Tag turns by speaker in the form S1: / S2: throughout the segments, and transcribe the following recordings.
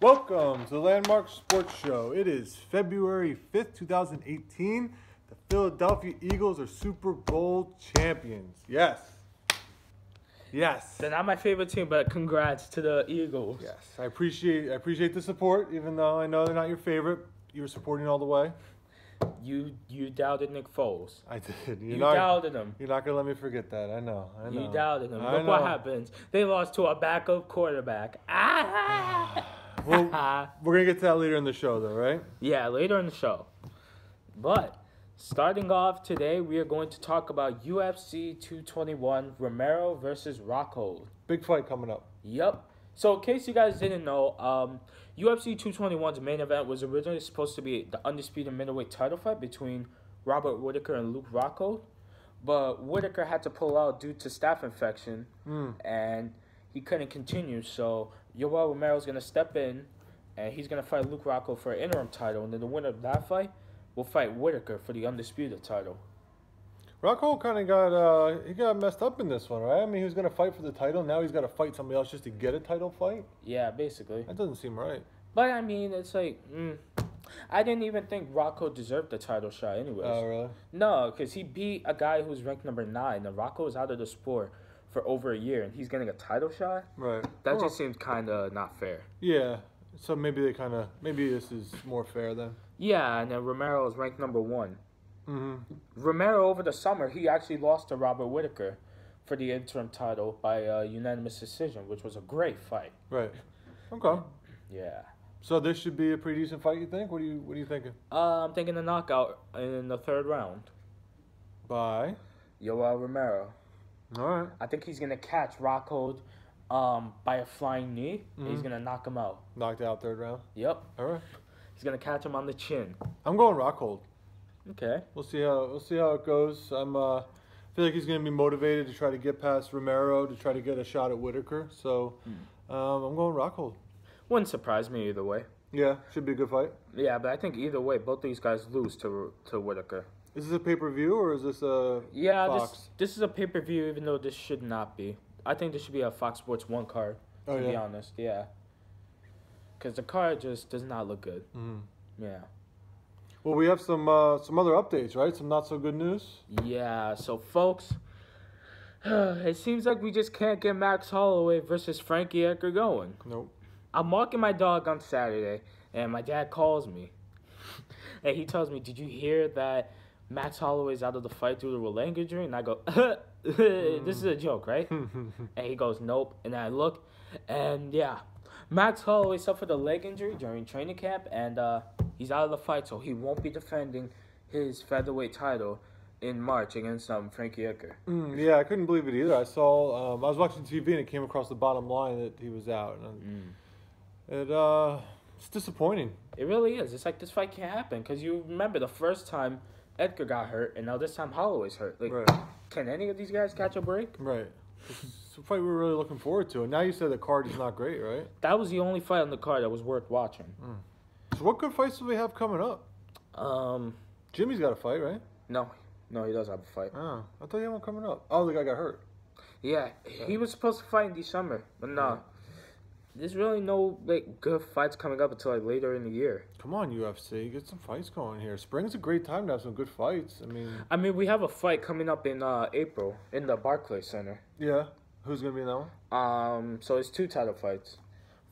S1: Welcome to the Landmark Sports Show. It is February 5th, 2018. The Philadelphia Eagles are Super Bowl champions. Yes.
S2: They're not my favorite team, but congrats to the Eagles.
S1: Yes. I appreciate the support, even though I know they're not your favorite. You were supporting all the way.
S2: You doubted Nick Foles.
S1: I did.
S2: You doubted him.
S1: You're not going to let me forget that. I know.
S2: You doubted him. Look what happens. They lost to a backup quarterback.
S1: Well, we're going to get to that later in the show, though, right?
S2: Yeah, later in the show. But starting off today, we are going to talk about UFC 221, Romero versus Rockhold.
S1: Big fight coming up.
S2: Yep. So in case you guys didn't know, UFC 221's main event was originally supposed to be the undisputed middleweight title fight between Robert Whittaker and Luke Rockhold. But Whittaker had to pull out due to staph infection, and he couldn't continue. So Yoel Romero's going to step in, and he's going to fight Luke Rockhold for an interim title. And then the winner of that fight will fight Whittaker for the undisputed title.
S1: Rockhold kind of got messed up in this one, right? I mean, he was going to fight for the title. Now he's got to fight somebody else just to get a title fight?
S2: Yeah, basically.
S1: That doesn't seem right.
S2: But, I mean, it's like, I didn't even think Rockhold deserved the title shot anyways.
S1: Oh, really?
S2: No, because he beat a guy who's ranked number 9, and Rockhold was out of the sport for over a year, and he's getting a title shot?
S1: Right.
S2: That just seems kind of not fair.
S1: Yeah. So maybe this is more fair then.
S2: Yeah, and then Romero is ranked number 1.
S1: Mm-hmm.
S2: Romero, over the summer, he actually lost to Robert Whittaker for the interim title by unanimous decision, which was a great fight.
S1: Right. Okay.
S2: Yeah.
S1: So this should be a pretty decent fight, you think? What are you thinking?
S2: I'm thinking a knockout in the third round.
S1: By?
S2: Yoel Romero.
S1: All right.
S2: I think he's going to catch Rockhold by a flying knee, and he's going to knock him out.
S1: Knocked out third round?
S2: Yep.
S1: All right.
S2: He's going to catch him on the chin.
S1: I'm going Rockhold.
S2: Okay.
S1: We'll see how it goes. I feel like he's going to be motivated to try to get past Romero to try to get a shot at Whittaker. So I'm going Rockhold.
S2: Wouldn't surprise me either way.
S1: Yeah, should be a good fight.
S2: Yeah, but I think either way, both these guys lose to Whittaker.
S1: Is this a pay-per-view or is this a Fox?
S2: This is a pay-per-view, even though this should not be. I think this should be a Fox Sports 1 card, to be honest. Yeah. Because the card just does not look good.
S1: Mm-hmm.
S2: Yeah.
S1: Well, we have some other updates, right? Some not-so-good news?
S2: Yeah, so folks, it seems like we just can't get Max Holloway versus Frankie Edgar going.
S1: Nope.
S2: I'm walking my dog on Saturday, and my dad calls me. And he tells me, "Did you hear that Max Holloway's out of the fight due to a leg injury?" And I go, "This is a joke, right?" And he goes, "Nope." And I look, and yeah, Max Holloway suffered a leg injury during training camp, and he's out of the fight, so he won't be defending his featherweight title in March against Frankie Edgar.
S1: Yeah, I couldn't believe it either. I saw, I was watching TV and it came across the bottom line that he was out. And it's disappointing.
S2: It really is. It's like this fight can't happen because you remember the first time Edgar got hurt, and now this time Holloway's hurt. Like,
S1: right.
S2: Can any of these guys catch a break?
S1: Right. It's a fight we were really looking forward to. And now you said the card is not great, right?
S2: That was the only fight on the card that was worth watching.
S1: So what good fights do we have coming up? Jimmy's got a fight, right?
S2: No, he does have a fight.
S1: Oh, I thought he had one coming up. Oh, the guy got hurt.
S2: Yeah, he was supposed to fight in December, but no. There's really no good fights coming up until later in the year.
S1: Come on, UFC, get some fights going here. Spring's a great time to have some good fights.
S2: I mean, we have a fight coming up in April in the Barclays Center.
S1: Yeah, who's gonna be in that one?
S2: So it's 2 title fights.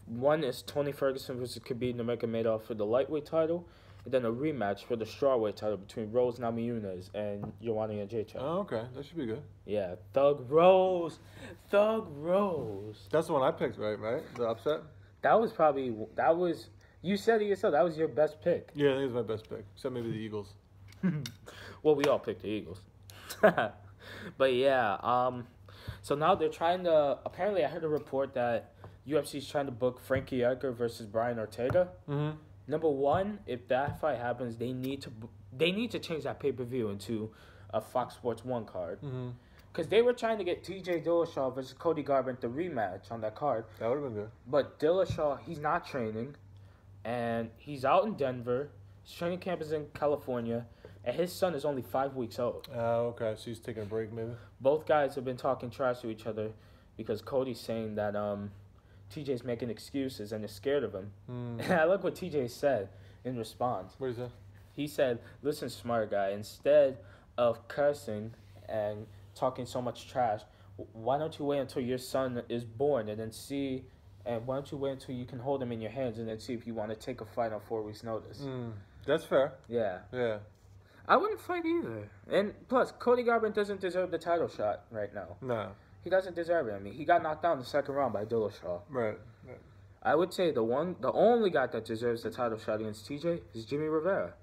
S2: One is Tony Ferguson versus Khabib Nurmagomedov for the lightweight title, and then a rematch for the strawweight title between Rose Namajunas and Joanna Jędrzejczyk.
S1: Oh, okay, that should be good.
S2: Yeah, Thug Rose.
S1: That's the one I picked, right? The upset?
S2: You said it yourself, that was your best pick.
S1: Yeah, I think it was my best pick, except maybe the Eagles.
S2: Well, we all picked the Eagles. But yeah, so now they're trying to, apparently I heard a report that UFC's trying to book Frankie Edgar versus Brian Ortega.
S1: Mm-hmm.
S2: Number one, if that fight happens, they need to change that pay-per-view into a Fox Sports 1 card.
S1: Mm-hmm.
S2: Because they were trying to get TJ Dillashaw versus Cody Garbrandt the rematch on that card.
S1: That would have been good.
S2: But Dillashaw, he's not training, and he's out in Denver. His training camp is in California, and his son is only 5 weeks old.
S1: Oh, okay. So he's taking a break, maybe?
S2: Both guys have been talking trash to each other because Cody's saying that TJ's making excuses and is scared of him.
S1: Mm.
S2: And I like what TJ said in response.
S1: What is that?
S2: He said, "Listen, smart guy, instead of cursing and talking so much trash, why don't you wait until your son is born and then see, and why don't you wait until you can hold him in your hands and then see if you want to take a fight on 4 weeks' notice?"
S1: That's fair.
S2: Yeah.
S1: Yeah.
S2: I wouldn't fight either. And plus, Cody Garbrandt doesn't deserve the title shot right now.
S1: No.
S2: He doesn't deserve it. I mean, he got knocked out in the second round by Dillashaw.
S1: Right.
S2: I would say the only guy that deserves the title shot against TJ is Jimmy Rivera.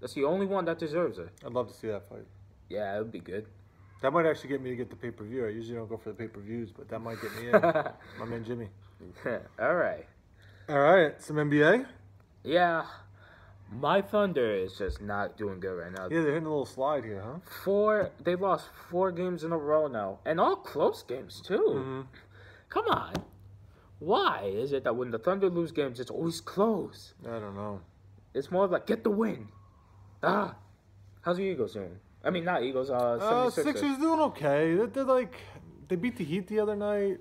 S2: That's the only one that deserves it.
S1: I'd love to see that fight.
S2: Yeah, it would be good.
S1: That might actually get me to get the pay-per-view. I usually don't go for the pay-per-views, but that might get me in. My man Jimmy.
S2: All right.
S1: All right. Some NBA?
S2: Yeah. My Thunder is just not doing good right now.
S1: Yeah, they're hitting a little slide here, huh?
S2: They've lost 4 games in a row now. And all close games, too.
S1: Mm-hmm.
S2: Come on. Why is it that when the Thunder lose games, it's always close?
S1: I don't know.
S2: It's more of like, get the win. How's the Eagles doing? I mean, not Eagles, 76ers.
S1: Sixers doing okay. They beat the Heat the other night.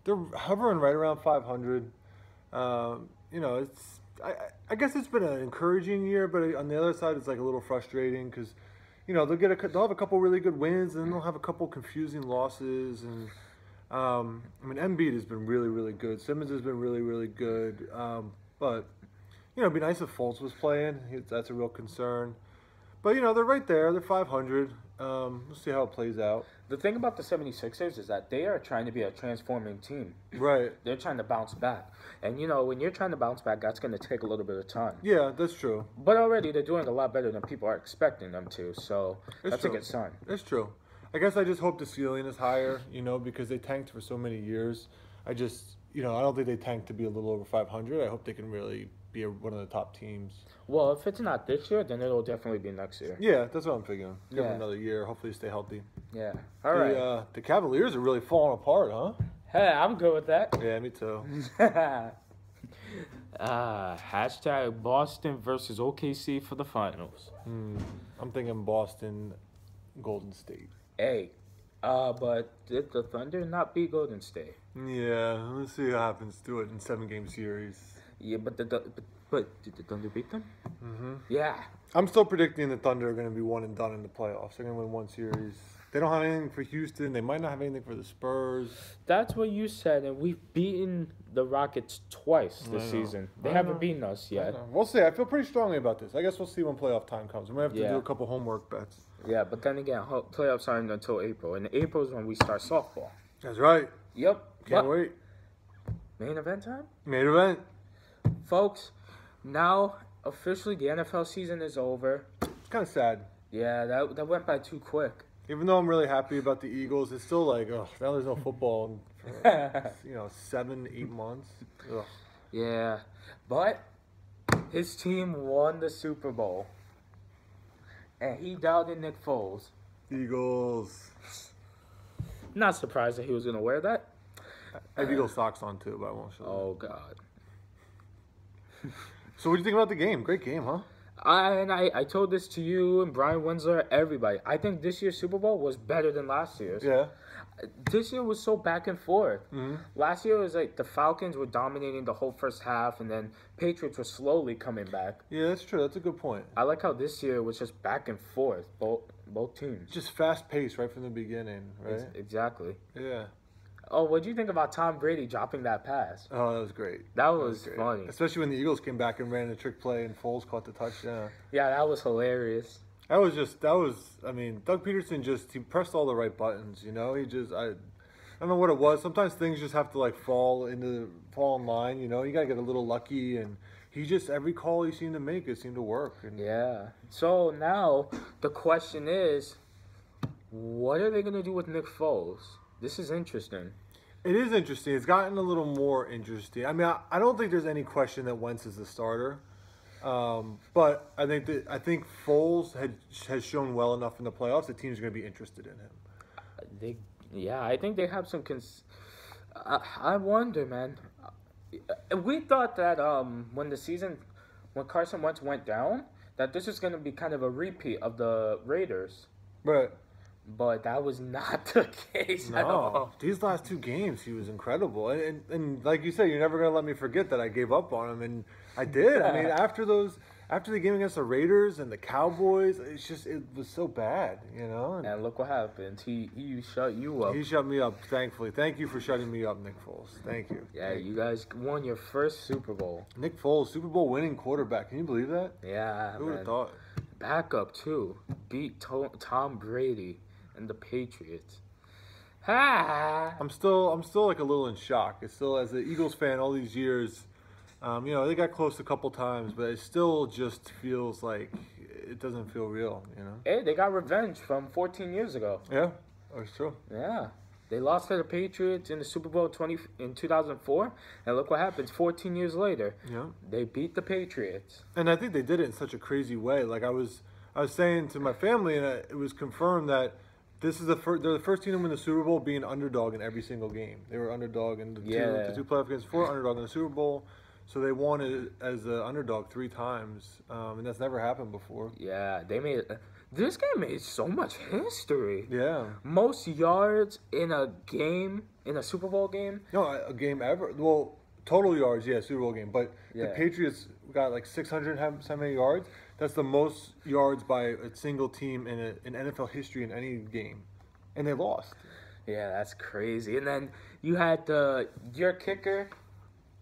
S1: They're hovering right around 500. I guess it's been an encouraging year, but on the other side, it's like a little frustrating because, they'll have a couple really good wins, and then they'll have a couple confusing losses. And Embiid has been really, really good. Simmons has been really, really good. But it'd be nice if Fultz was playing. That's a real concern. But they're right there. They're 500. We'll see how it plays out.
S2: The thing about the 76ers is that they are trying to be a transforming team.
S1: Right.
S2: They're trying to bounce back. And, when you're trying to bounce back, that's going to take a little bit of time.
S1: Yeah, that's true.
S2: But already they're doing a lot better than people are expecting them to. So that's a good sign.
S1: It's true. I guess I just hope the ceiling is higher, because they tanked for so many years. I don't think they tanked to be a little over 500. I hope they can really be one of the top teams.
S2: Well, if it's not this year, then it'll definitely be next year.
S1: Yeah, that's what I'm figuring. Give them
S2: Yeah.
S1: another year. Hopefully stay healthy.
S2: Yeah. All right.
S1: The Cavaliers are really falling apart, huh?
S2: Hey, I'm good with that.
S1: Yeah, me too.
S2: Hashtag Boston versus OKC for the finals.
S1: I'm thinking Boston, Golden State.
S2: Hey, but did the Thunder not beat Golden State?
S1: Yeah, let's see what happens to it in 7-game series.
S2: Yeah, but did the Thunder beat them?
S1: Mm-hmm.
S2: Yeah.
S1: I'm still predicting the Thunder are going to be one and done in the playoffs. They're going to win one series. They don't have anything for Houston. They might not have anything for the Spurs.
S2: That's what you said, and we've beaten the Rockets twice this season. They haven't beaten us yet.
S1: We'll see. I feel pretty strongly about this. I guess we'll see when playoff time comes. We might have to do a couple homework bets.
S2: Yeah, but then again, playoffs aren't until April, and April is when we start softball.
S1: That's right.
S2: Yep.
S1: Can't wait.
S2: Main event time?
S1: Main event.
S2: Folks, now officially the NFL season is over.
S1: It's kind of sad.
S2: Yeah, that went by too quick.
S1: Even though I'm really happy about the Eagles, it's still like, now there's no football for, 7-8 months. Ugh.
S2: Yeah, but his team won the Super Bowl, and he doubted Nick Foles.
S1: Eagles.
S2: Not surprised that he was going to wear that.
S1: I have Eagle socks on too, but I won't show them.
S2: Oh, God.
S1: So what do you think about the game? Great game, huh?
S2: I told this to you and Brian Winsler, everybody. I think this year's Super Bowl was better than last year's.
S1: Yeah.
S2: This year was so back and forth.
S1: Mm-hmm.
S2: Last year was like the Falcons were dominating the whole first half, and then Patriots were slowly coming back.
S1: Yeah, that's true. That's a good point.
S2: I like how this year was just back and forth, both teams.
S1: Just fast paced right from the beginning, right?
S2: Exactly.
S1: Yeah.
S2: Oh, what do you think about Tom Brady dropping that pass?
S1: Oh, that was great.
S2: That was funny.
S1: Especially when the Eagles came back and ran the trick play and Foles caught the touchdown.
S2: Yeah, that was hilarious.
S1: I mean, Doug Peterson he pressed all the right buttons, I don't know what it was. Sometimes things just have to fall in line, you got to get a little lucky, and every call he seemed to make, it seemed to work. And
S2: yeah. So now the question is, what are they going to do with Nick Foles? This is interesting.
S1: It is interesting. It's gotten a little more interesting. I mean, I don't think there's any question that Wentz is the starter. But I think Foles has shown well enough in the playoffs that teams are going to be interested in him.
S2: I think they have some. I wonder, man. We thought that when Carson Wentz went down, that this is going to be kind of a repeat of the Raiders.
S1: Right.
S2: But that was not the case at
S1: No,
S2: all.
S1: these last 2 games, he was incredible. And like you said, you're never going to let me forget that I gave up on him. And I did. I mean, after the game against the Raiders and the Cowboys, it was so bad, you know?
S2: And look what happened. He shut you up.
S1: He shut me up, thankfully. Thank you for shutting me up, Nick Foles. Thank you.
S2: Yeah, you guys won your first Super Bowl.
S1: Nick Foles, Super Bowl winning quarterback. Can you believe that?
S2: Yeah,
S1: Who would have thought?
S2: Backup, too. Beat Tom Brady and the Patriots. Ha!
S1: I'm still like a little in shock. It's still, as an Eagles fan all these years, they got close a couple times, but it still just feels like it doesn't feel real, you know?
S2: Hey, they got revenge from 14 years ago.
S1: Yeah, that's true.
S2: Yeah. They lost to the Patriots in the Super Bowl in 2004, and look what happens 14 years later.
S1: Yeah.
S2: They beat the Patriots.
S1: And I think they did it in such a crazy way. Like I was saying to my family, and it was confirmed that they're the first team to win the Super Bowl being underdog in every single game. They were underdog in the two playoff games before, underdog in the Super Bowl. So they won it as an underdog 3 times, and that's never happened before.
S2: Yeah, this game made so much history.
S1: Yeah.
S2: Most yards in a game, in a Super Bowl game.
S1: No, a game ever. Well, total yards, yeah, Super Bowl game. But
S2: Yeah.
S1: the Patriots got like 600 so many yards. That's the most yards by a single team in NFL history in any game. And they lost.
S2: Yeah, that's crazy. And then you had your kicker.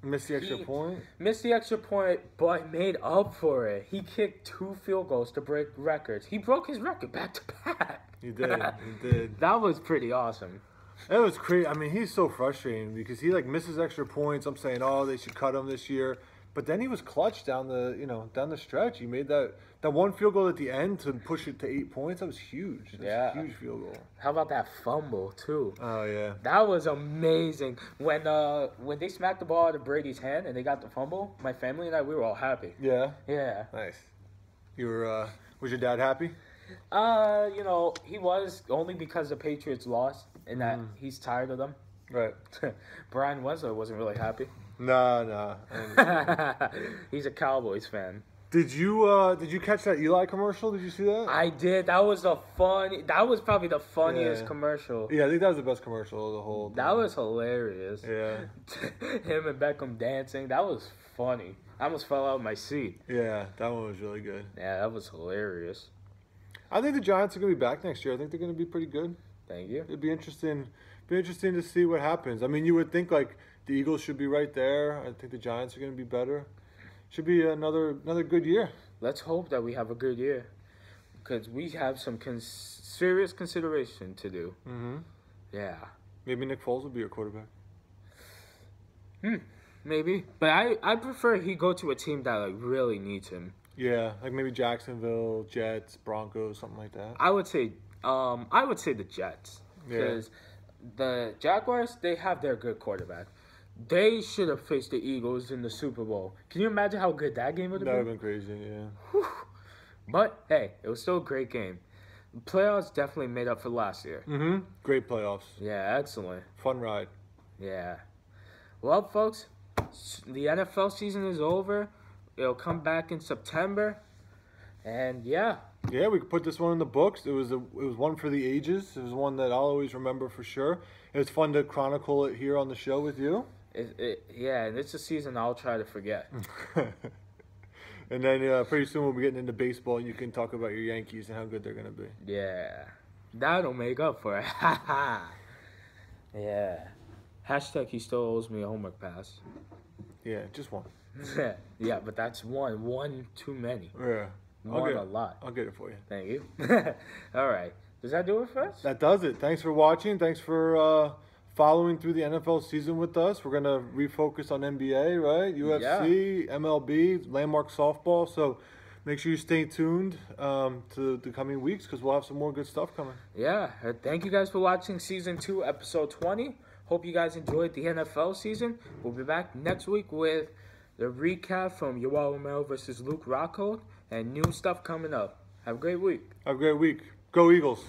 S1: Missed the extra point.
S2: Missed the extra point, but made up for it. He kicked 2 field goals to break records. He broke his record back to back.
S1: He did. He did.
S2: That was pretty awesome.
S1: It was crazy. I mean, he's so frustrating because he misses extra points. I'm saying, oh, they should cut him this year. But then he was clutch down the stretch. He made that one field goal at the end to push it to 8 points. That was huge. That was a huge field goal.
S2: How about that fumble too?
S1: Oh yeah.
S2: That was amazing. When they smacked the ball out of Brady's hand and they got the fumble, my family and I, we were all happy.
S1: Yeah.
S2: Yeah.
S1: Nice. You were. Was your dad happy?
S2: He was only because the Patriots lost and that he's tired of them.
S1: Right.
S2: Brian Wensler wasn't really happy.
S1: Nah.
S2: He's a Cowboys fan.
S1: Did you catch that Eli commercial? Did you see that?
S2: I did. That was probably the funniest
S1: Yeah.
S2: commercial.
S1: Yeah, I think that was the best commercial of the whole.
S2: That was hilarious.
S1: Yeah.
S2: Him and Beckham dancing. That was funny. I almost fell out of my seat.
S1: Yeah, that one was really good.
S2: Yeah, that was hilarious.
S1: I think the Giants are going to be back next year. I think they're going to be pretty good.
S2: Thank you.
S1: It'd be interesting to see what happens. I mean, you would think like the Eagles should be right there. I think the Giants are going to be better. Should be another good year.
S2: Let's hope that we have a good year, because we have some serious consideration to do.
S1: Mm-hmm.
S2: Yeah.
S1: Maybe Nick Foles will be your quarterback.
S2: Maybe, but I prefer he go to a team that really needs him.
S1: Yeah, like maybe Jacksonville, Jets, Broncos, something like that.
S2: I would say the Jets, because the Jaguars, they have their good quarterback. They should have faced the Eagles in the Super Bowl. Can you imagine how good that game would have been?
S1: That would have been crazy, yeah.
S2: Whew. But hey, it was still a great game. Playoffs definitely made up for last year.
S1: Mm-hmm. Great playoffs.
S2: Yeah, excellent.
S1: Fun ride.
S2: Yeah. Well, folks, the NFL season is over. It'll come back in September. And yeah.
S1: Yeah, we could put this one in the books. It was one for the ages. It was one that I'll always remember for sure. It was fun to chronicle it here on the show with you.
S2: Yeah, and it's a season I'll try to forget.
S1: And then pretty soon we'll be getting into baseball, and you can talk about your Yankees and how good they're going to be.
S2: Yeah. That'll make up for it. Yeah. Hashtag he still owes me a homework pass.
S1: Yeah, just one.
S2: Yeah, but that's one. One too many.
S1: Yeah.
S2: One a lot.
S1: I'll get it for you.
S2: Thank you. All right. Does that do it for us?
S1: That does it. Thanks for watching. Thanks for following through the NFL season with us. We're going to refocus on NBA, right? UFC, MLB, Landmark Softball. So make sure you stay tuned to the coming weeks, because we'll have some more good stuff coming.
S2: Yeah. Thank you guys for watching Season 2, Episode 20. Hope you guys enjoyed the NFL season. We'll be back next week with the recap from Yoel Romero versus Luke Rockhold and new stuff coming up. Have a great week.
S1: Have a great week. Go Eagles.